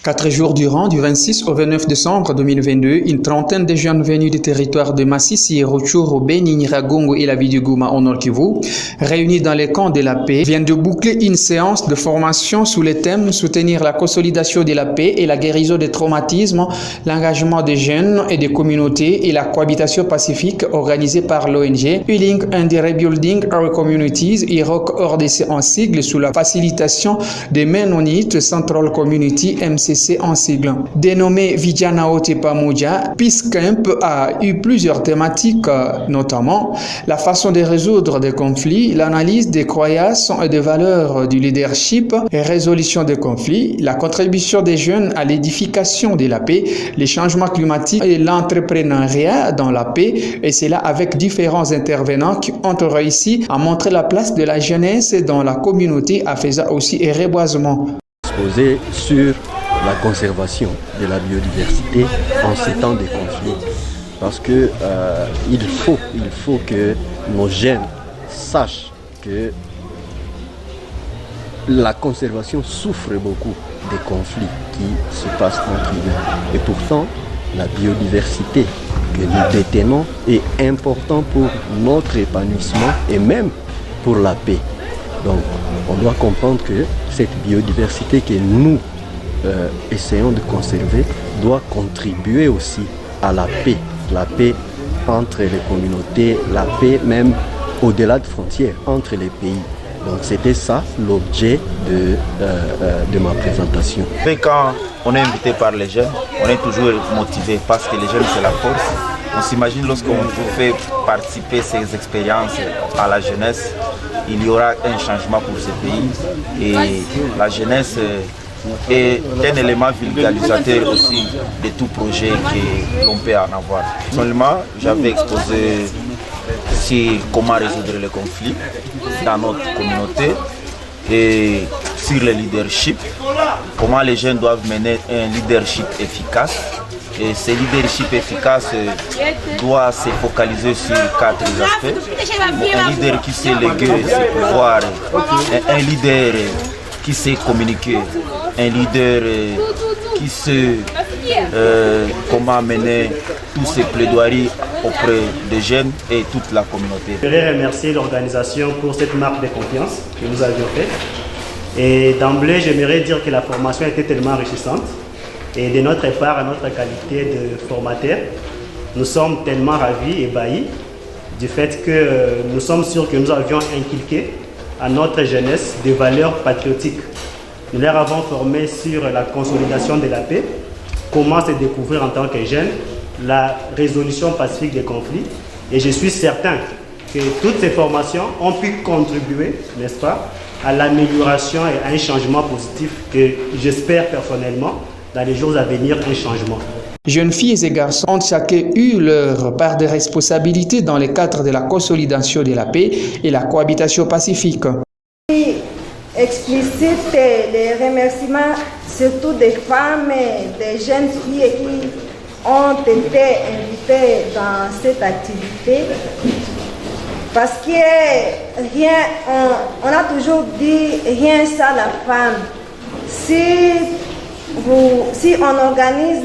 4 jours durant, du 26 au 29 décembre 2022, une trentaine de jeunes venus du territoire de Massissi, Rutshuru, Beni, Nyiragongo et la ville du Goma au Nord Kivu, réunis dans les camps de la paix, viennent de boucler une séance de formation sous le thème soutenir la consolidation de la paix et la guérison des traumatismes, l'engagement des jeunes et des communautés et la cohabitation pacifique organisée par l'ONG Healing and Rebuilding Our Communities, IROC RDC en sigle, sous la facilitation des Mennonite Central Community MCC en sigle. Dénommé Vijana Wote Pamoja, Peace Camp a eu plusieurs thématiques, notamment la façon de résoudre des conflits, l'analyse des croyances et des valeurs du leadership et résolution des conflits, la contribution des jeunes à l'édification de la paix, les changements climatiques et l'entrepreneuriat dans la paix, et cela avec différents intervenants qui ont réussi à montrer la place de la jeunesse dans la communauté, en faisant aussi un reboisement. Exposé sur la conservation de la biodiversité en ces temps de conflit, parce que il faut que nos jeunes sachent que la conservation souffre beaucoup des conflits qui se passent entre eux. Et pourtant, la biodiversité que nous détenons est importante pour notre épanouissement et même pour la paix. Donc, on doit comprendre que cette biodiversité que nous essayons de conserver doit contribuer aussi à la paix entre les communautés, la paix même au-delà de frontières, entre les pays. Donc c'était ça l'objet de ma présentation. Et quand on est invité par les jeunes, on est toujours motivé parce que les jeunes c'est la force. On s'imagine lorsqu'on fait participer ces expériences à la jeunesse, il y aura un changement pour ce pays et la jeunesse est un élément vulgarisateur aussi de tout projet que l'on peut en avoir. Personnellement, j'avais exposé sur comment résoudre les conflits dans notre communauté et sur le leadership, comment les jeunes doivent mener un leadership efficace. Et ce leadership efficace doit se focaliser sur 4 aspects. Un leader qui sait léguer ses pouvoirs, un leader qui sait communiquer, un leader qui sait comment mener tous ces plaidoiries auprès des jeunes et toute la communauté. Je voudrais remercier l'organisation pour cette marque de confiance que nous avions faite. Et d'emblée, j'aimerais dire que la formation était tellement enrichissante. Et de notre part, à notre qualité de formateur, nous sommes tellement ravis et ébahis du fait que nous sommes sûrs que nous avions inculqué à notre jeunesse des valeurs patriotiques. Nous leur avons formé sur la consolidation de la paix, comment se découvrir en tant que jeune, la résolution pacifique des conflits. Et je suis certain que toutes ces formations ont pu contribuer, n'est-ce pas, à l'amélioration et à un changement positif que j'espère personnellement dans les jours à venir, un changement. Jeunes filles et garçons ont chacun eu leur part de responsabilité dans le cadre de la consolidation de la paix et la cohabitation pacifique. Explicite les remerciements surtout des femmes et des jeunes filles qui ont été invitées dans cette activité. Parce que rien, on a toujours dit rien sans la femme. Si on organise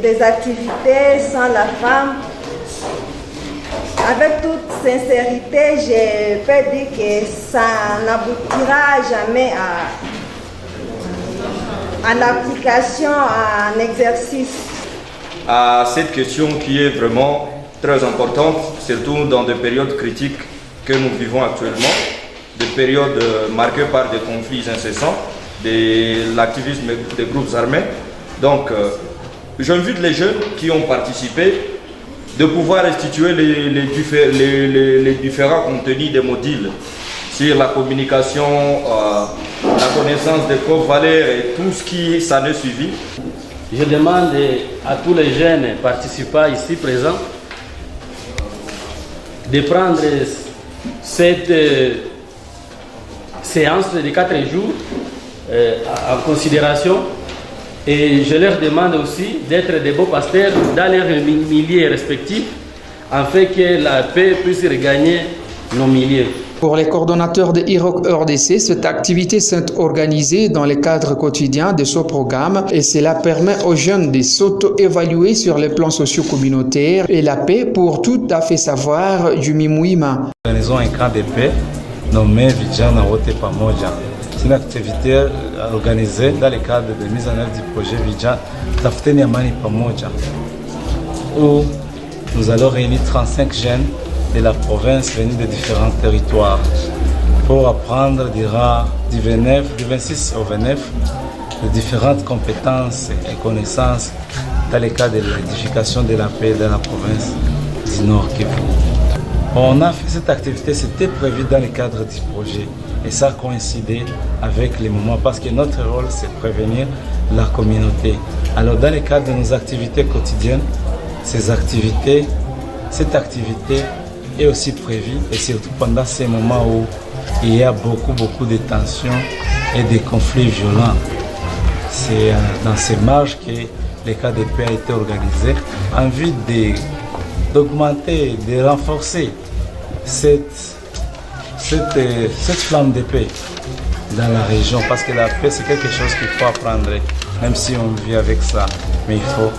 des activités sans la femme, avec toute sincérité, je peux dire que ça n'aboutira jamais à l'application, à un exercice. À cette question qui est vraiment très importante, surtout dans des périodes critiques que nous vivons actuellement, des périodes marquées par des conflits incessants, de l'activisme des groupes armés. Donc, j'invite les jeunes qui ont participé de pouvoir restituer les différents contenus des modules sur la communication, la connaissance des propres valeurs et tout ce qui s'en est suivi. Je demande à tous les jeunes participants ici présents de prendre cette séance de 4 jours en considération, et je leur demande aussi d'être des beaux pasteurs dans leurs milieux respectifs afin que la paix puisse regagner nos milieux. Pour les coordonnateurs de IROC RDC, cette activité s'est organisée dans le cadre quotidien de ce programme et cela permet aux jeunes de s'auto-évaluer sur les plans socio-communautaires et la paix pour tout à fait savoir du Mimouima. Organisons un camp de paix nommé Vijana Wote Pamoja. C'est une activité organisée dans le cadre de mise en œuvre du projet Vijana Tafuteni Amani Pamoja, où nous allons réunir 35 jeunes de la province venus de différents territoires pour apprendre du 26 au 29 de différentes compétences et connaissances dans le cadre de l'édification de la paix dans la province du Nord Kivu. On a fait cette activité, c'était prévu dans le cadre du projet et ça a coïncidé avec les moments parce que notre rôle c'est prévenir la communauté. Alors dans le cadre de nos activités quotidiennes, cette activité est aussi prévue et surtout pendant ces moments où il y a beaucoup de tensions et de conflits violents. C'est dans ces marges que le cas de paix a été organisé en vue d'augmenter, de renforcer cette flamme de paix dans la région parce que la paix c'est quelque chose qu'il faut apprendre, même si on vit avec ça, mais il faut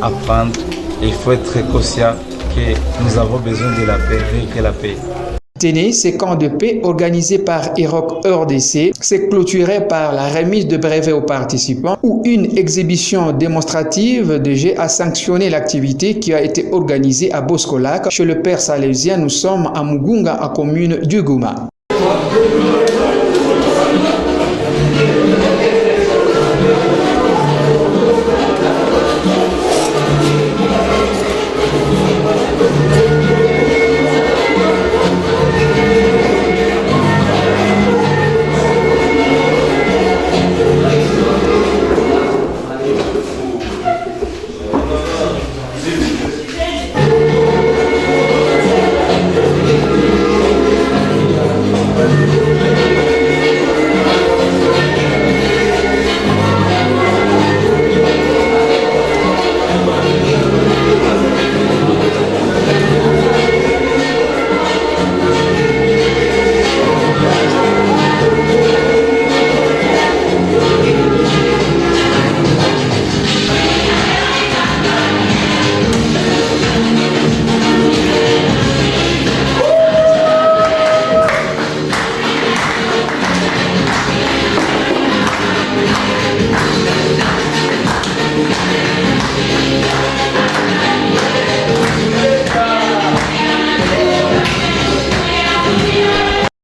apprendre et il faut être conscient que nous avons besoin de la paix, véhiculer la paix. Tenez, ces camps de paix organisés par IROC RDC s'est clôturé par la remise de brevets aux participants ou une exhibition démonstrative de jeux à sanctionner l'activité qui a été organisée à Boscolac chez le Père Salésien. Nous sommes à Mugunga, en commune du Gouma.